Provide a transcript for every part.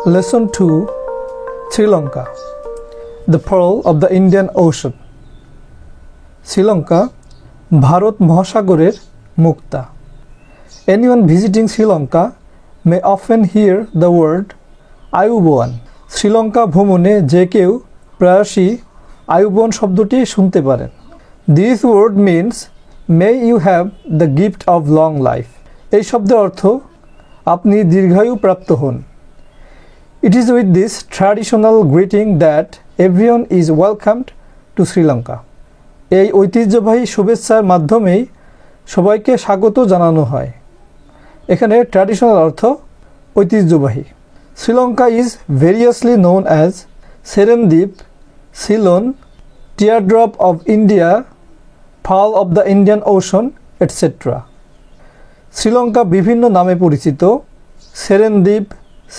Lesson 2 Sri Lanka, the Pearl of the Indian Ocean. Sri Lanka Bharat মহাসাগরের মুক্তা. Anyone visiting Sri Lanka may often hear the word আয়ুবওয়ান. Sri Lanka ভ্রমণে যে কেউ প্রায়শই আয়ুবওয়ান শব্দটি শুনতে পারেন. This word means may you have the gift of long life. এই শব্দের অর্থ আপনি দীর্ঘায়ু প্রাপ্ত হন. It is with this traditional greeting that everyone is welcomed to Sri Lanka. এই ঐতিহ্যবাহী শুভেচ্ছার মাধ্যমেই সবাইকে স্বাগত জানানো হয়. এখানে ট্র্যাডিশনাল অর্থ ঐতিহ্যবাহী. Sri Lanka is variously known as Serendip, Ceylon, Teardrop of India, Pearl of the Indian Ocean, etc. Sri Lanka বিভিন্ন নামে পরিচিত. সেরেনদ্বীপ,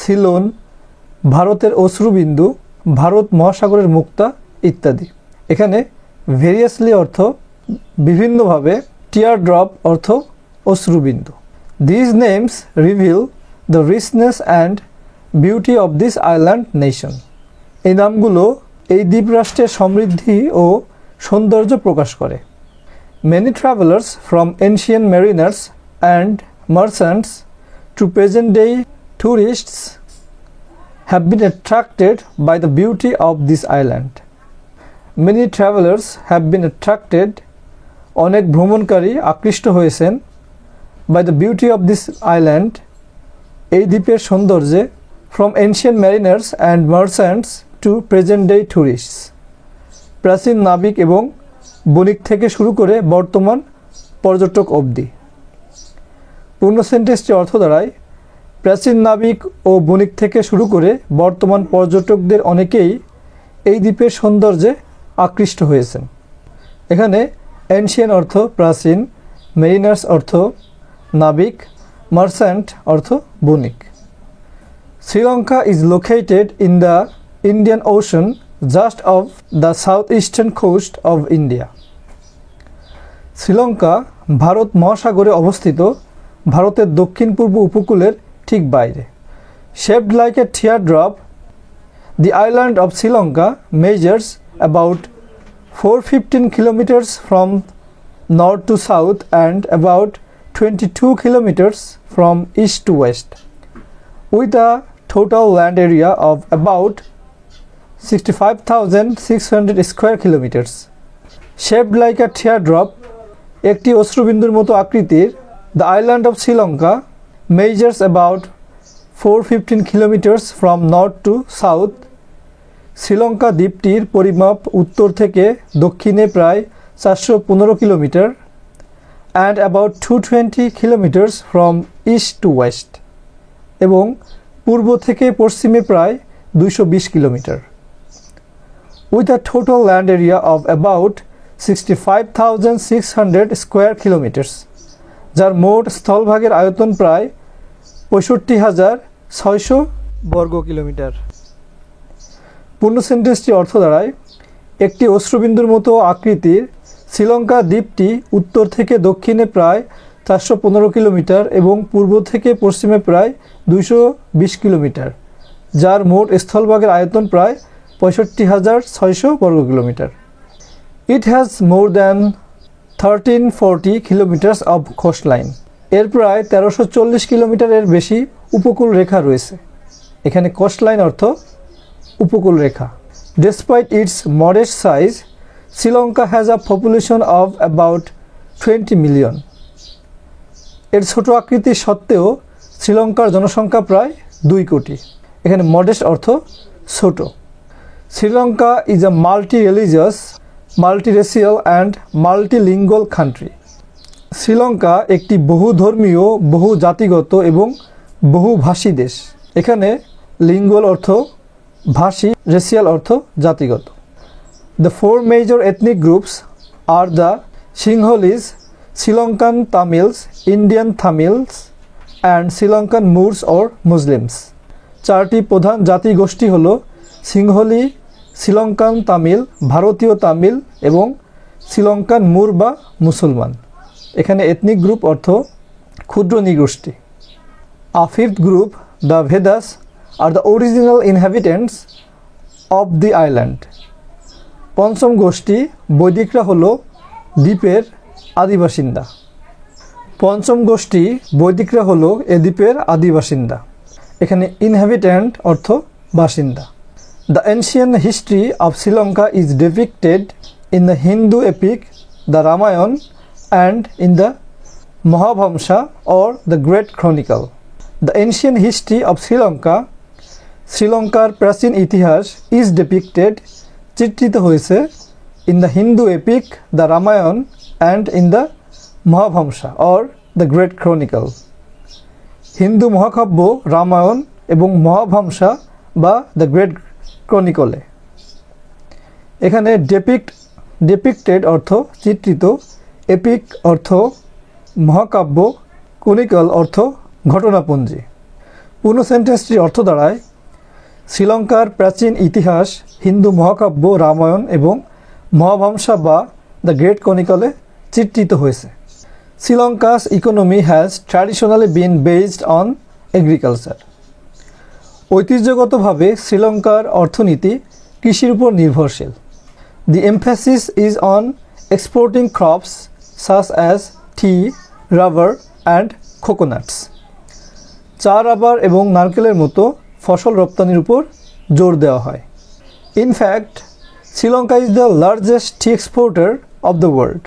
সিলোন, ভারতের অশ্রুবিন্দু, ভারত মহাসাগরের মুক্তা ইত্যাদি. এখানে ভেরিয়াসলি অর্থ বিভিন্নভাবে, টিয়ার ড্রপ অর্থ অশ্রুবিন্দু. These names reveal the richness and beauty of this island nation. এই নামগুলো এই দ্বীপরাষ্ট্রের সমৃদ্ধি ও সৌন্দর্য প্রকাশ করে. Many travelers from ancient mariners and merchants to present-day tourists have been attracted by the beauty of this island. Many travelers have been attracted, অনেক ভ্রমণকারী আকৃষ্ট হয়েছেন, by the beauty of this island, এই দ্বীপের সৌন্দর্যে, from ancient mariners and merchants to present-day tourists. প্রাচীন নাবিক এবং বণিক থেকে শুরু করে বর্তমান পর্যটক অবধি. পূর্ণ সেন্টেন্সটি অর্থ দাঁড়ায় প্রাচীন নাবিক ও বণিক থেকে শুরু করে বর্তমান পর্যটকদের অনেকেই এই দ্বীপের সৌন্দর্যে আকৃষ্ট হয়েছেন. এখানে এনশিয়েন্ট অর্থ প্রাচীন, মেরিনার্স অর্থ নাবিক, মার্চেন্ট অর্থ বণিক. Sri Lanka is located in the Indian ocean just of the south eastern coast of India. Sri Lanka ভারত মহাসাগরে অবস্থিত, ভারতের দক্ষিণ পূর্ব উপকূলের ঠিক বাইরে. Shaped like a teardrop, the island of Sri Lanka measures about 415 kilometers from north to south and about 22 kilometers from east to west, with a total land area of about 65,600 square kilometers. Shaped like a teardrop, একটি অশ্রুবিন্দুর মতো আকৃতির, the island of Sri Lanka measures about 415 kilometers from north to south. Sri Lanka দ্বীপটির পরিমাপ উত্তর থেকে দক্ষিণে প্রায় 415 kilometre, and about 220 kilometers from east to west, এবং পূর্ব থেকে পশ্চিমে প্রায় 220 kilometre. With a total land area of about 65,600 square kilometers, যার মোট স্থলভাগের আয়তন প্রায় 65,600 বর্গ কিলোমিটার. পূর্ণ সেন্টেন্সটি অর্থ দাঁড়ায় একটি অশ্রুবিন্দুর মতো আকৃতির শ্রীলঙ্কা দ্বীপটি উত্তর থেকে দক্ষিণে প্রায় 415 কিলোমিটার এবং পূর্ব থেকে পশ্চিমে প্রায় 220 কিলোমিটার, যার মোট স্থলভাগের আয়তন প্রায় 65,600 বর্গ kilometre. It has more than 1340 kilometers of coastline. এর প্রায় 1340 কিলোমিটারের বেশি উপকূল রেখা রয়েছে. এখানে কোস্টলাইন অর্থ উপকূল রেখা. Despite its modest size, Sri Lanka has a population of about 20 million. এর ছোট আকৃতি সত্ত্বেও শ্রীলঙ্কার জনসংখ্যা প্রায় 2 কোটি. এখানে মডেস্ট অর্থ ছোট. Sri Lanka is a multi-religious, multiracial and multilingual country. Sri Lanka একটি বহুধর্মীয়, বহু জাতিগত এবং বহুভাষী দেশ. এখানে লিঙ্গুয়াল অর্থ ভাষী, রেসিয়াল অর্থ জাতিগত. The four major ethnic groups are the Sinhalese, Sri Lankan Tamils, Indian Tamils and Sri Lankan Moors or Muslims. চারটি প্রধান জাতি গোষ্ঠী হল সিংহলি, শ্রীলঙ্কান তামিল, ভারতীয় তামিল এবং শ্রীলঙ্কান মুর বা মুসলমান. এখানে এথনিক গ্রুপ অর্থ ক্ষুদ্র নৃগোষ্ঠী. A fifth group, the Vedas, are the original inhabitants of the island. পঞ্চম গোষ্ঠী বৈদিকরা হলো দ্বীপের আদিবাসিন্দা। পঞ্চম গোষ্ঠী বৈদিকরা হলো এ দ্বীপের আদিবাসিন্দা। এখানে ইনহ্যাবিট্যান্ট অর্থ বাসিন্দা। The ancient history of Sri Lanka is depicted in the Hindu epic, the Ramayana, and in the Mahabhamsa or the Great Chronicle. The ancient history of Sri Lanka, শ্রীলঙ্কার প্রাচীন ইতিহাস is depicted, চিত্রিত হয়েছে in the Hindu epic, the Ramayana, and in the Mahabhamsa or the Great Chronicle. Hindu মহাকাব্য রামায়ণ এবং মহাভামসা বা the great ক্রনিকলে। এখানে depicted অর্থ চিত্রিত, এপিক অর্থ মহাকাব্য, ক্রনিকল অর্থ ঘটনাপঞ্জি। পূর্ণ সেন্টেন্সটির অর্থ দাঁড়ায় শ্রীলঙ্কার প্রাচীন ইতিহাস হিন্দু মহাকাব্য রামায়ণ এবং মহাভামসা বা দ্য গ্রেট ক্রনিকলে চিত্রিত হয়েছে। Sri Lanka's economy has traditionally been based on agriculture. ঐতিহ্যগতভাবে শ্রীলঙ্কার অর্থনীতি কৃষির উপর নির্ভরশীল। The emphasis is on exporting crops such as tea, rubber and coconuts. চা, রাবার এবং নারকেলের মতো ফসল রপ্তানির উপর জোর দেওয়া হয়। In fact, Sri Lanka is the largest tea exporter of the world.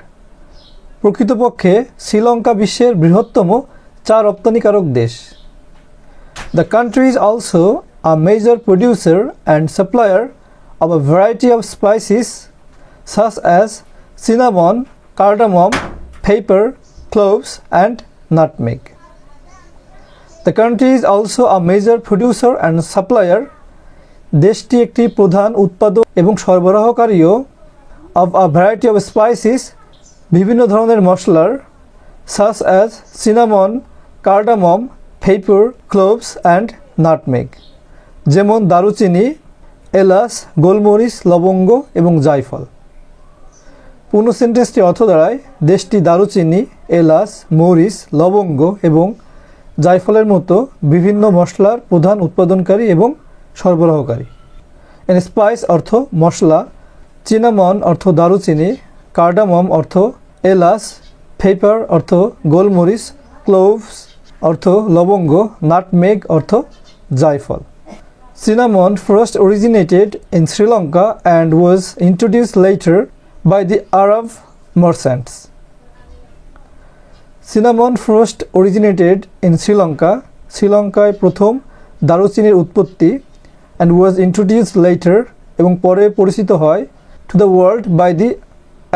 প্রকৃতপক্ষে শ্রীলঙ্কা বিশ্বের বৃহত্তম চা রপ্তানিকারক দেশ। The country is also a major producer and supplier of a variety of spices such as cinnamon, cardamom, pepper, cloves and nutmeg. The country is also a major producer and supplier. দেশটি একটি প্রধান উৎপাদক এবং সরবরাহকারীও of a variety of spices, বিভিন্ন ধরনের মশলার, such as cinnamon, cardamom, pepper, cloves and nutmeg, যেমন দারুচিনি, এলাচ, গোলমরিচ, লবঙ্গ এবং জায়ফল। পূর্ণ সেন্টেন্সটি অর্থ দাঁড়ায় দেশটি দারুচিনি, এলাচ, মরিচ, লবঙ্গ এবং জায়ফলের মতো বিভিন্ন মশলার প্রধান উৎপাদনকারী এবং সরবরাহকারী। এন্ড স্পাইস অর্থ মশলা, চিনামন অর্থ দারুচিনি, কার্ডামম অর্থ এলাচ, পেপার অর্থ গোলমরিচ, ক্লোভস অর্থ লবঙ্গ, নাটমেগ অর্থ জায়ফল। Cinnamon first originated in Sri Lanka and was introduced later by the Arab merchants. Cinnamon first originated in Sri Lanka. শ্রীলঙ্কায় প্রথম দারুচিনির উৎপত্তি and was introduced later এবং পরে পরিচিত হয় to the world by the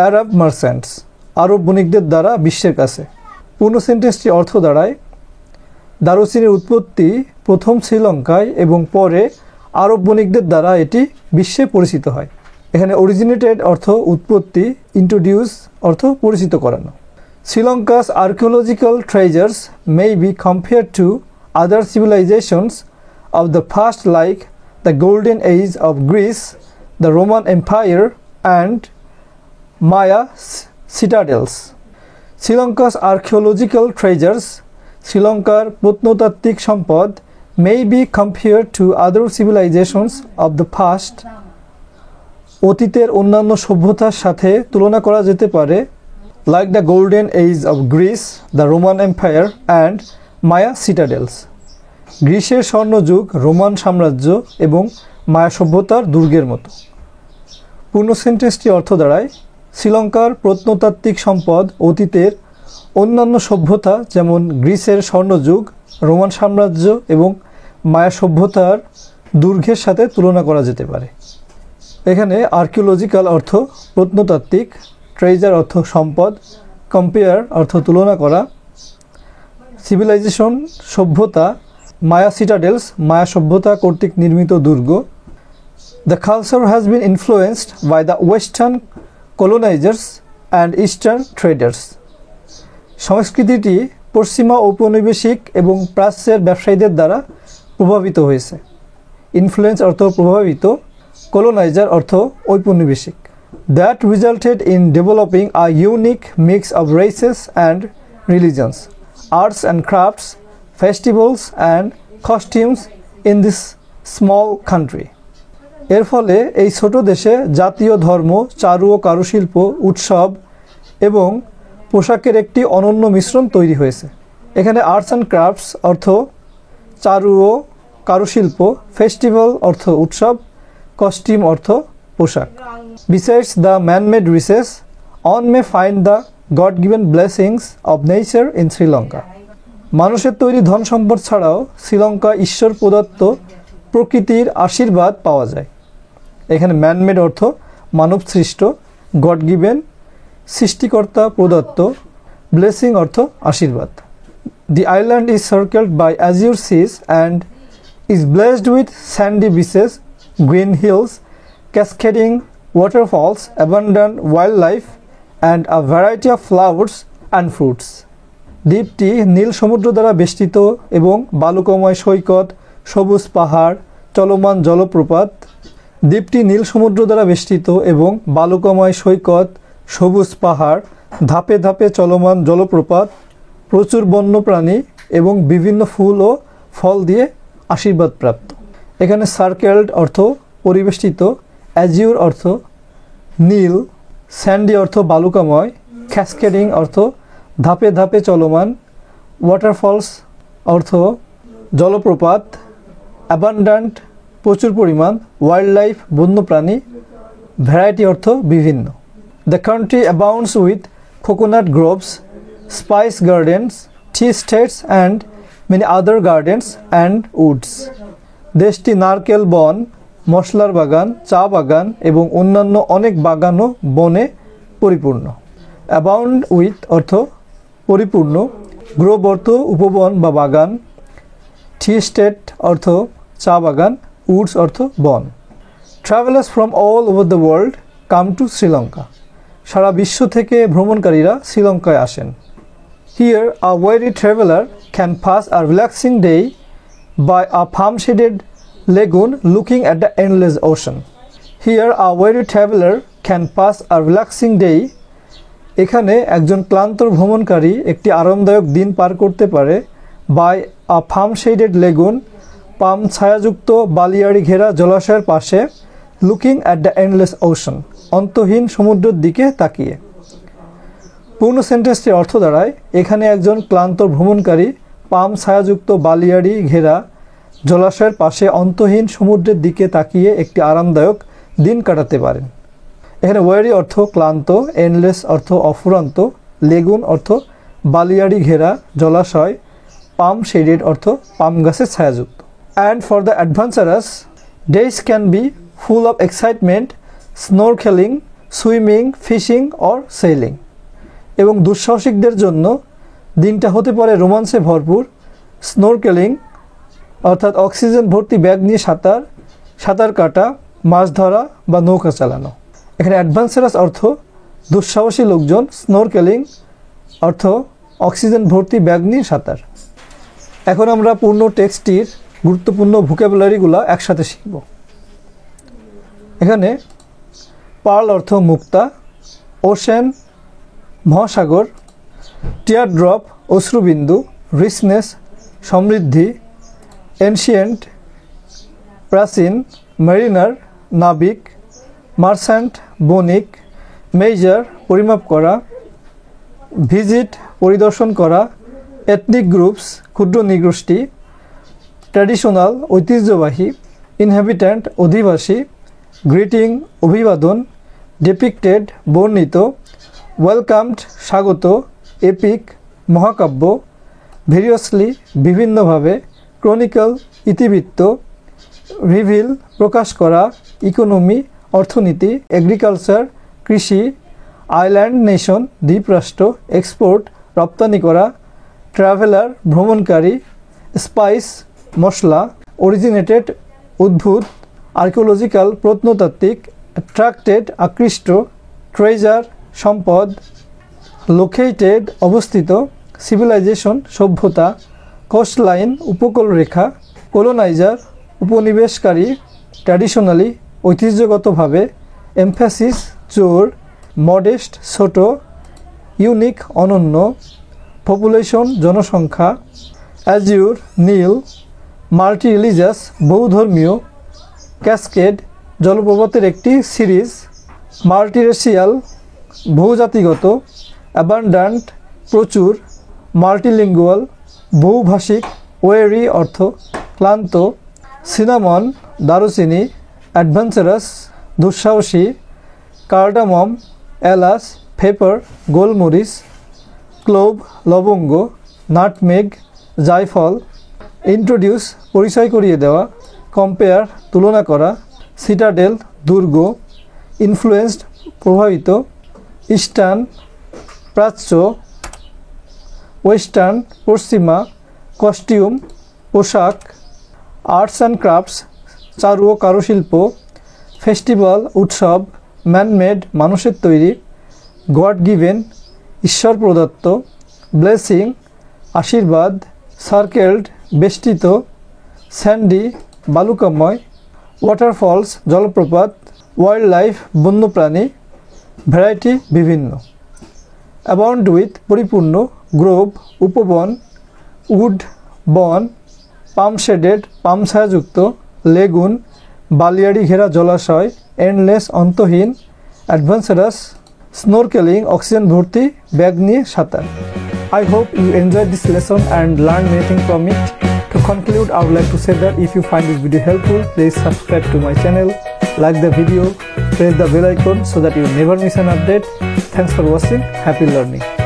Arab merchants, আরব বণিকদের দ্বারা বিশ্বের কাছে। পূর্ণ সেন্টেন্সটি অর্থ দাঁড়ায় দারুচিনির উৎপত্তি প্রথম শ্রীলঙ্কায় এবং পরে আরব বণিকদের দ্বারা এটি বিশ্বে পরিচিত হয়। এখানে অরিজিনেটেড অর্থ উৎপত্তি, ইন্ট্রোডিউস অর্থ পরিচিত করানো। Sri Lanka's archaeological treasures may be compared to other civilisations of the first like the golden age of Greece, the Roman empire and Maya citadels. Sri Lanka's archaeological treasures, শ্রীলঙ্কার প্রত্নতাত্ত্বিক সম্পদ, may be compared to other civilizations of the past, অতীতের অন্যান্য সভ্যতার সাথে তুলনা করা যেতে পারে, like the golden age of Greece, the Roman Empire and Maya citadels, গ্রিসের স্বর্ণযুগ, রোমান সাম্রাজ্য এবং মায়া সভ্যতার দুর্গের মতো। পূর্ণ সেন্টেন্সটি অর্থ দাঁড়ায় শ্রীলঙ্কার প্রত্নতাত্ত্বিক সম্পদ অতীতের অন্যান্য সভ্যতা যেমন গ্রিসের স্বর্ণযুগ, রোমান সাম্রাজ্য এবং মায়া সভ্যতার দুর্গের সাথে তুলনা করা যেতে পারে। এখানে আর্কিওলজিক্যাল অর্থ প্রত্নতাত্ত্বিক, ট্রেজার অর্থ সম্পদ, কম্পেয়ার অর্থ তুলনা করা, সিভিলাইজেশন সভ্যতা, মায়া সিটাডেলস মায়া সভ্যতা কর্তৃক নির্মিত দুর্গ। The culture has been influenced by the western colonisers and eastern traders. সংস্কৃতিটি পশ্চিমা ঔপনিবেশিক এবং প্রাচ্যের ব্যবসায়ীদের দ্বারা প্রভাবিত হয়েছে। ইনফ্লুয়েন্স অর্থ প্রভাবিত, কলোনাইজার অর্থ ঔপনিবেশিক। That resulted in developing a unique mix of races and religions, arts and crafts, festivals and costumes in this small country. এর ফলে এই ছোট দেশে জাতীয় ধর্ম, চারু ও কারুশিল্প, উৎসব এবং পোশাকের একটি অনন্য মিশ্রণ তৈরি হয়েছে। এখানে আর্টস অ্যান্ড ক্রাফটস অর্থ চারু ও কারুশিল্প, ফেস্টিভ্যাল অর্থ উৎসব, কস্টিউম অর্থ পোশাক। Besides the man-made riches, one may find the God-given blessings of nature in Sri Lanka. মানুষের তৈরি ধন সম্পদ ছাড়াও শ্রীলঙ্কা ঈশ্বর প্রদত্ত প্রকৃতির আশীর্বাদ পাওয়া যায়। এখানে ম্যানমেড অর্থ মানব সৃষ্ট, গড গিভেন সৃষ্টিকর্তা প্রদত্ত, ব্লেসিং অর্থ আশীর্বাদ। The island is circled by azure seas and is blessed with sandy beaches, green hills, cascading waterfalls, abundant wildlife, and a variety of flowers and fruits. দ্বীপটি নীল সমুদ্র দ্বারা বেষ্টিত এবং বালুকাময় সৈকত, সবুজ পাহাড়, চলমান জলপ্রপাত। দ্বীপটি নীল সমুদ্র দ্বারা বেষ্টিত এবং বালুকাময় সৈকত, সবুজ পাহাড়, ধাপে ধাপে চলমান জলপ্রপাত, প্রচুর বন্যপ্রাণী এবং বিভিন্ন ফুল ও ফল দিয়ে আশীর্বাদপ্রাপ্ত। এখানে সার্কেলড অর্থ পরিবেষ্টিত, অ্যাজিউর অর্থ নীল, স্যান্ডি অর্থ বালুকাময়, ক্যাসকেডিং অর্থ ধাপে ধাপে চলমান, ওয়াটারফলস অর্থ জলপ্রপাত, অ্যাবান্ডান্ট প্রচুর পরিমাণ, ওয়াইল্ড লাইফ বন্যপ্রাণী, ভ্যারাইটি অর্থ বিভিন্ন। The country abounds with coconut groves, spice gardens, T states and many other gardens and Woods. দেশটি নারকেল বন, মশলার বাগান, চা বাগান এবং অন্যান্য অনেক বাগান ও বনে পরিপূর্ণ। অ্যাবাউন্ড উইথ অর্থ পরিপূর্ণ, গ্রোভ অর্থ উপবন বা বাগান, টি স্টেট অর্থ চা বাগান, উডস অর্থ বন। Travellers from all over the world come to Sri Lanka. সারা বিশ্ব থেকে ভ্রমণকারীরা শ্রীলঙ্কায় আসেন। Here a weary traveller can pass a relaxing day by a palm shaded lagoon looking at the endless ocean. Here a weary traveler can pass a relaxing day. এখানে একজন ক্লান্ত ভ্রমণকারী একটি আরামদায়ক দিন পার করতে পারে by a palm shaded lagoon, palm ছায়াযুক্ত বালিয়াড়ি ঘেরা জলাশয়ের পাশে, looking at the endless ocean অন্তহীন সমুদ্রের দিকে তাকিয়ে। পূর্ণ সেন্টেন্সটির অর্থ দাঁড়ায়, এখানে একজন ক্লান্ত ভ্রমণকারী পাম ছায়াযুক্ত বালিয়াড়ি ঘেরা জলাশয়ের পাশে অন্তহীন সমুদ্রের দিকে তাকিয়ে একটি আরামদায়ক দিন কাটাতে পারেন। এখানে ওয়ারি অর্থ ক্লান্ত, এন্ডলেস অর্থ অফুরন্ত, লেগুন অর্থ বালিয়াড়ি ঘেরা জলাশয়, পাম শেডেড অর্থ পাম গাছের ছায়াযুক্ত। And for the adventurous, days can be full of excitement, snorkelling, swimming, fishing or sailing. এবং দুঃসাহসিকদের জন্য দিনটা হতে পারে রোমান্সে ভরপুর, স্নোরকেলিং অর্থাৎ অক্সিজেন ভর্তি ব্যাগ নিয়ে সাঁতার কাটা, মাছ ধরা বা নৌকা চালানো। এখানে অ্যাডভেঞ্চারাস অর্থ দুঃসাহসী লোকজন, স্নোরকেলিং অর্থ অক্সিজেন ভর্তি ব্যাগ নিয়ে সাঁতার। এখন আমরা পূর্ণ টেক্সটটির গুরুত্বপূর্ণ ভোকাবুলারিগুলো একসাথে শিখব। এখানে পার্ল অর্থ মুক্তা, ওশেন মহাসাগর, টিয়ার ড্রপ অশ্রুবিন্দু, রিচনেস সমৃদ্ধি, এনশিয়েন্ট প্রাচীন, মেরিনার নাবিক, মার্চেন্ট বণিক, মেজার পরিমাপ করা, ভিজিট পরিদর্শন করা, এথনিক গ্রুপস ক্ষুদ্র নৃগোষ্ঠী, ট্র্যাডিশনাল ঐতিহ্যবাহী, ইনহ্যাবিট্যান্ট অধিবাসী, গ্রিটিং অভিবাদন, ডিপিক্টেড বর্ণিত, ওয়েলকামড স্বাগত, এপিক মহাকাব্য, ভেরিয়াসলি বিভিন্নভাবে, ক্রনিকল ইতিবৃত্ত, রিভিল প্রকাশ করা, ইকোনমি অর্থনীতি, এগ্রিকালচার কৃষি, আইল্যান্ড নেশন দ্বীপরাষ্ট্র, এক্সপোর্ট রপ্তানি করা, ট্রাভেলার ভ্রমণকারী, স্পাইস মশলা, অরিজিনেটেড উদ্ভূত, আর্কিওলজিক্যাল প্রত্নতাত্ত্বিক, অ্যাট্রাক্টেড আকৃষ্ট, ট্রেজার সম্পদ, লোকেটেড অবস্থিত, সিভিলাইজেশন সভ্যতা, কোস্টলাইন উপকূলরেখা, কলোনাইজার উপনিবেশকারী, ট্র্যাডিশনালি ঐতিহ্যগতভাবে, এমফ্যাসিস জোর, মডেস্ট ছোট, ইউনিক অনন্য, পপুলেশন জনসংখ্যা, অ্যাজিউর নীল, মাল্টি রিলিজিয়াস বহুধর্মীয় ক্যাসকেড জলপ্রপাতের একটি সিরিজ। মাল্টিরেশিয়াল বহুজাতিগত অ্যাবান্ডান্ট প্রচুর। মাল্টিলিঙ্গুয়াল বহুভাষিক। ওয়েরি অর্থ ক্লান্ত। সিনামন দারুচিনি। অ্যাডভেঞ্চারাস দুঃসাহসী। কার্ডামম এলাচ পেপার গোলমরিচ। ক্লোভ লবঙ্গ। নাটমেগ জায়ফল। ইন্ট্রোডিউস পরিচয় করিয়ে দেওয়া। কম্পেয়ার তুলনা করা। সিটাডেল দুর্গ। ইনফ্লুয়েন্সড প্রভাবিত। ইস্টার্ন প্রাচ্য। ওয়েস্টার্ন পশ্চিমা। কস্টিউম পোশাক। আর্টস অ্যান্ড ক্রাফটস চারু ও কারুশিল্প। ফেস্টিভ্যাল উৎসব। ম্যানমেড মানুষের তৈরি। গড গিভেন ঈশ্বর প্রদত্ত। ব্লেসিং আশীর্বাদ। সার্কেলড বেষ্টিত। স্যান্ডি বালুকাময়। ওয়াটারফলস জলপ্রপাত। ওয়াইল্ড লাইফ বন্যপ্রাণী। ভ্যারাইটি বিভিন্ন। অ্যাবাউন্ড উইথ পরিপূর্ণ। Grove Upaban. উড বন। পাম শেডেড পাম ছায়াযুক্ত। লেগুন বালিয়াড়ি ঘেরা জলাশয়। এন্ডলেস অন্তহীন। অ্যাডভেঞ্চারাস স্নোরকেলিং অক্সিজেন ভর্তি ব্যাগ নিয়ে সাঁতার। I hope you enjoyed this lesson and learned anything from it. To conclude, I would like to say that if you find this video helpful, please subscribe to my channel, like the video, press the bell icon so that you never miss an update. Thanks for watching. Happy learning.